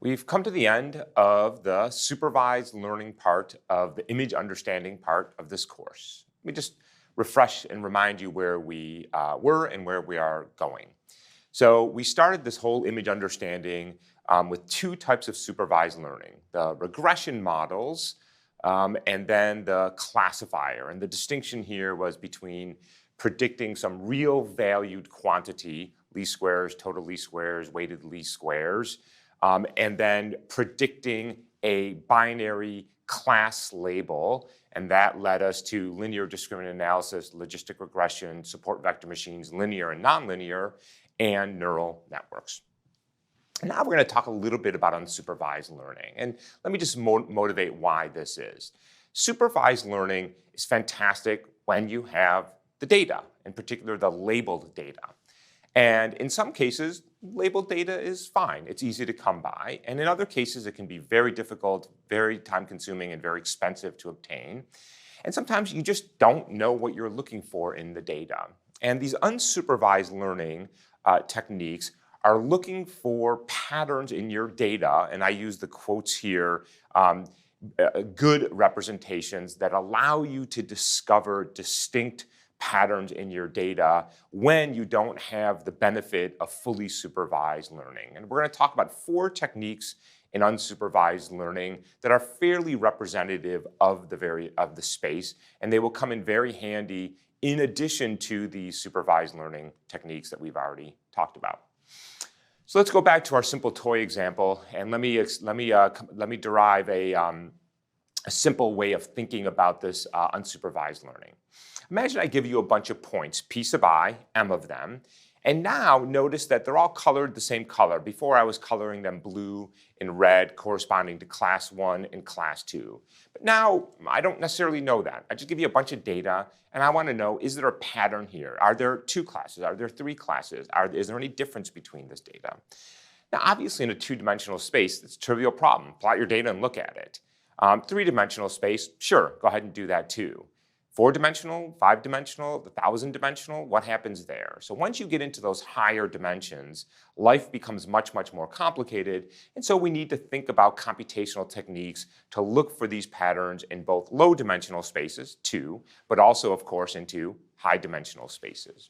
We've come to the end of the supervised learning part of the image understanding part of this course. Let me just refresh and remind you where we were and where we are going. So we started this whole image understanding with two types of supervised learning, the regression models and then the classifier. And the distinction here was between predicting some real valued quantity, least squares, total least squares, weighted least squares, and then predicting a binary class label, and that led us to linear discriminant analysis, logistic regression, support vector machines, linear and nonlinear, and neural networks. And now we're going to talk a little bit about unsupervised learning, and let me just motivate why this is. Supervised learning is fantastic when you have the data, in particular the labeled data. And in some cases, labeled data is fine. It's easy to come by. And in other cases, it can be very difficult, very time-consuming, and very expensive to obtain. And sometimes you just don't know what you're looking for in the data. And these unsupervised learning techniques are looking for patterns in your data, and I use the quotes here, good representations that allow you to discover distinct patterns in your data when you don't have the benefit of fully supervised learning. And we're going to talk about 4 techniques in unsupervised learning that are fairly representative of the space, and they will come in very handy in addition to the supervised learning techniques that we've already talked about. So let's go back to our simple toy example, and let me derive a simple way of thinking about this unsupervised learning. Imagine I give you a bunch of points, P sub I, M of them, and now notice that they're all colored the same color. Before I was coloring them blue and red corresponding to class 1 and class 2. But now I don't necessarily know that. I just give you a bunch of data and I want to know, is there a pattern here? Are there 2 classes? Are there 3 classes? Is there any difference between this data? Now obviously in a 2-dimensional space, it's a trivial problem. Plot your data and look at it. 3-dimensional space, sure, go ahead and do that too. 4-dimensional, 5-dimensional, 1,000-dimensional, what happens there? So once you get into those higher dimensions, life becomes much, much more complicated. And so we need to think about computational techniques to look for these patterns in both low-dimensional spaces, too, but also, of course, into high-dimensional spaces.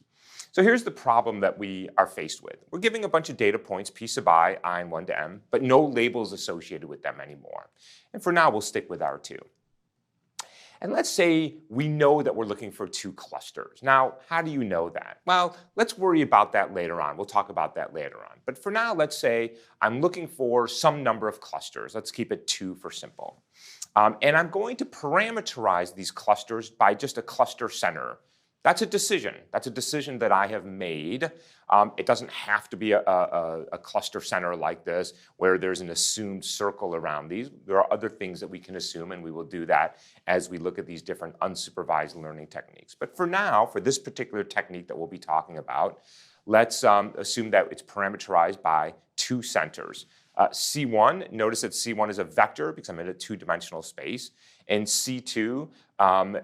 So here's the problem that we are faced with. We're giving a bunch of data points, P sub I, and 1 to M, but no labels associated with them anymore. And for now, we'll stick with R2. And let's say we know that we're looking for 2 clusters. Now, how do you know that? Well, let's worry about that later on. We'll talk about that later on. But for now, let's say I'm looking for some number of clusters. Let's keep it 2 for simple. And I'm going to parameterize these clusters by just a cluster center. That's a decision. That's a decision that I have made. It doesn't have to be a cluster center like this where there's an assumed circle around these. There are other things that we can assume, and we will do that as we look at these different unsupervised learning techniques. But for now, for this particular technique that we'll be talking about, let's assume that it's parameterized by 2 centers. C1, notice that C1 is a vector because I'm in a 2-dimensional space, and C2,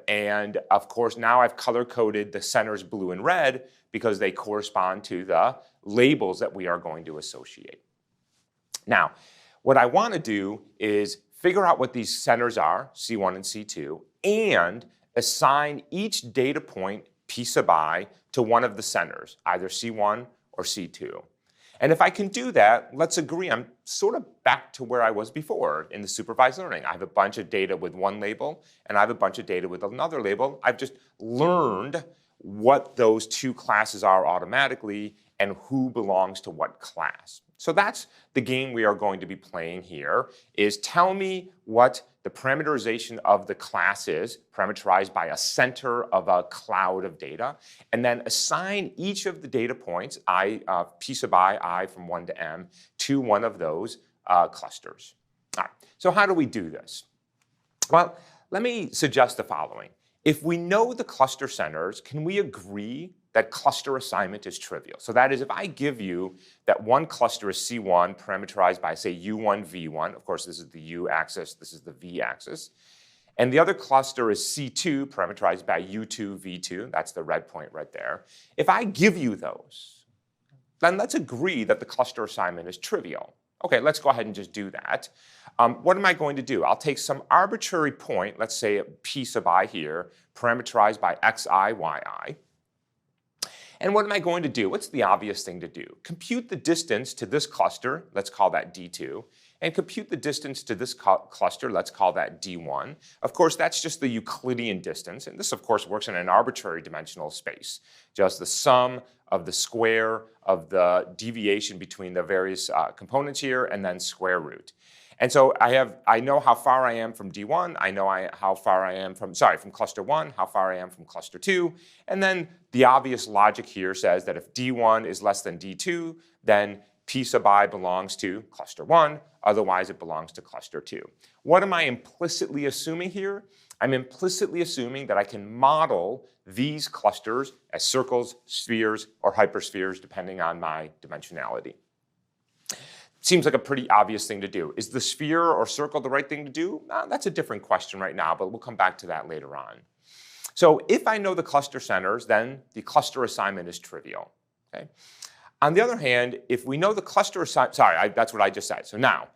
and of course now I've color-coded the centers blue and red because they correspond to the labels that we are going to associate. Now, what I want to do is figure out what these centers are, C1 and C2, and assign each data point, P sub I, to one of the centers, either C1 or C2. And if I can do that, let's agree I'm sort of back to where I was before in the supervised learning. I have a bunch of data with one label, and I have a bunch of data with another label. I've just learned what those 2 classes are automatically and who belongs to what class. So that's the game we are going to be playing here, is tell me what the parameterization of the class is, parameterized by a center of a cloud of data, and then assign each of the data points, P sub I from 1 to M, to one of those clusters. All right, so how do we do this? Well, let me suggest the following. If we know the cluster centers, can we agree that cluster assignment is trivial? So that is, if I give you that one cluster is C1 parameterized by, say, U1, V1, of course this is the U axis, this is the V axis, and the other cluster is C2 parameterized by U2, V2, that's the red point right there. If I give you those, then let's agree that the cluster assignment is trivial. Okay, let's go ahead and just do that. What am I going to do? I'll take some arbitrary point, let's say a p sub I here, parameterized by xi, yi. And what am I going to do? What's the obvious thing to do? Compute the distance to this cluster, let's call that D2, and compute the distance to this cluster, let's call that D1. Of course, that's just the Euclidean distance, and this, of course, works in an arbitrary dimensional space. Just the sum of the square of the deviation between the various components here, and then square root. And so I know how far I am from D1, I know how far I am from cluster 1, how far I am from cluster 2, and then the obvious logic here says that if D1 is less than D2, then P sub I belongs to cluster 1, otherwise it belongs to cluster 2. What am I implicitly assuming here? I'm implicitly assuming that I can model these clusters as circles, spheres, or hyperspheres, depending on my dimensionality. Seems like a pretty obvious thing to do. Is the sphere or circle the right thing to do? That's a different question right now, but we'll come back to that later on. So if I know the cluster centers, then the cluster assignment is trivial. Okay? On the other hand, if we know the cluster assignment, that's what I just said. So now,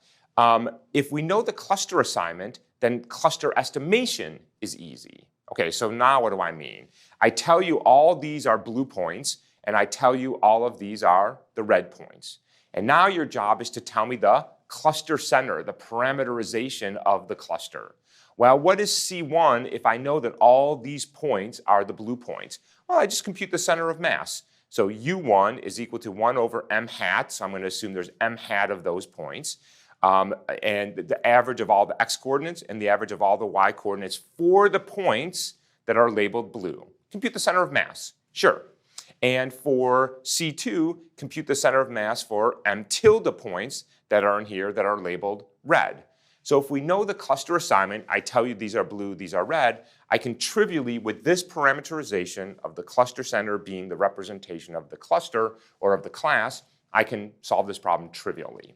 if we know the cluster assignment, then cluster estimation is easy. Okay, so now what do I mean? I tell you all these are blue points, and I tell you all of these are the red points. And now your job is to tell me the cluster center, the parameterization of the cluster. Well, what is C1 if I know that all these points are the blue points? Well, I just compute the center of mass. So U1 is equal to 1 over m hat, so I'm going to assume there's m hat of those points, and the average of all the x coordinates and the average of all the y coordinates for the points that are labeled blue. Compute the center of mass, sure. And for C2, compute the center of mass for m tilde points that are in here that are labeled red. So if we know the cluster assignment, I tell you these are blue, these are red, I can trivially, with this parameterization of the cluster center being the representation of the cluster or of the class, I can solve this problem trivially.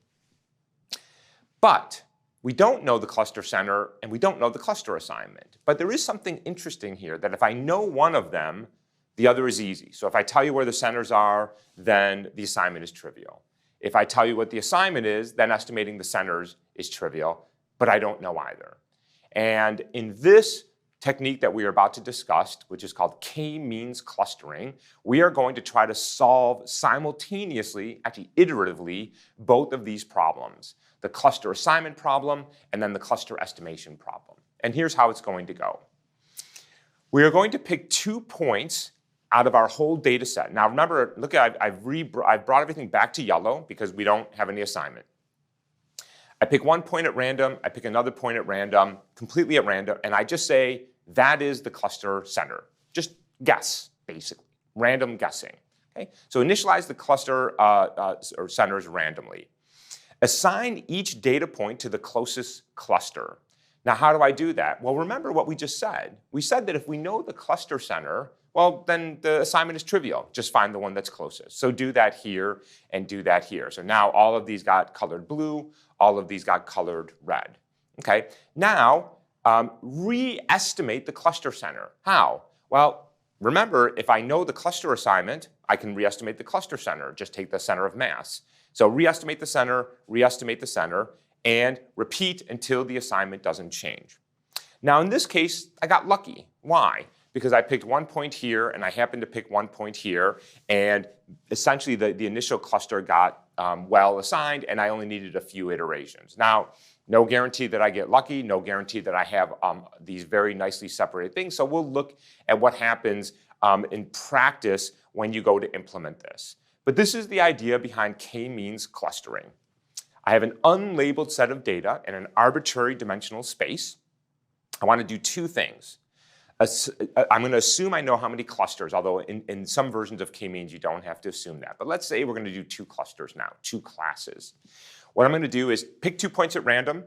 But we don't know the cluster center and we don't know the cluster assignment. But there is something interesting here that if I know one of them, the other is easy. So if I tell you where the centers are, then the assignment is trivial. If I tell you what the assignment is, then estimating the centers is trivial, but I don't know either. And in this technique that we are about to discuss, which is called k-means clustering, we are going to try to solve simultaneously, actually iteratively, both of these problems, the cluster assignment problem and then the cluster estimation problem. And here's how it's going to go. We are going to pick 2 points out of our whole data set. Now remember, look, I've brought everything back to yellow because we don't have any assignment. I pick 1 point at random, I pick another point at random, completely at random, and I just say that is the cluster center. Just guess, basically, random guessing. Okay? So initialize the cluster or centers randomly. Assign each data point to the closest cluster. Now how do I do that? Well, remember what we just said. We said that if we know the cluster center, well, then the assignment is trivial. Just find the one that's closest. So do that here and do that here. So now all of these got colored blue, all of these got colored red. Okay, now re-estimate the cluster center. How? Well, remember, if I know the cluster assignment, I can re-estimate the cluster center. Just take the center of mass. So re-estimate the center, and repeat until the assignment doesn't change. Now in this case, I got lucky. Why? Because I picked 1 point here and I happened to pick 1 point here, and essentially the initial cluster got well assigned and I only needed a few iterations. Now, no guarantee that I get lucky, no guarantee that I have these very nicely separated things, so we'll look at what happens in practice when you go to implement this. But this is the idea behind k-means clustering. I have an unlabeled set of data in an arbitrary dimensional space. I want to do 2 things. I'm going to assume I know how many clusters, although in some versions of k-means you don't have to assume that. But let's say we're going to do 2 clusters now, 2 classes. What I'm going to do is pick 2 points at random,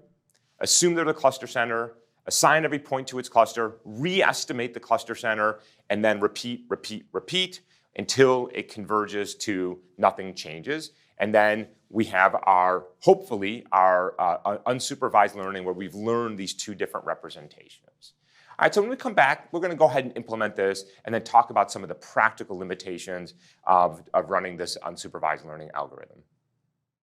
assume they're the cluster center, assign every point to its cluster, re-estimate the cluster center, and then repeat until it converges to nothing changes. And then we have hopefully our unsupervised learning where we've learned these 2 different representations. All right, so when we come back, we're going to go ahead and implement this and then talk about some of the practical limitations of running this unsupervised learning algorithm.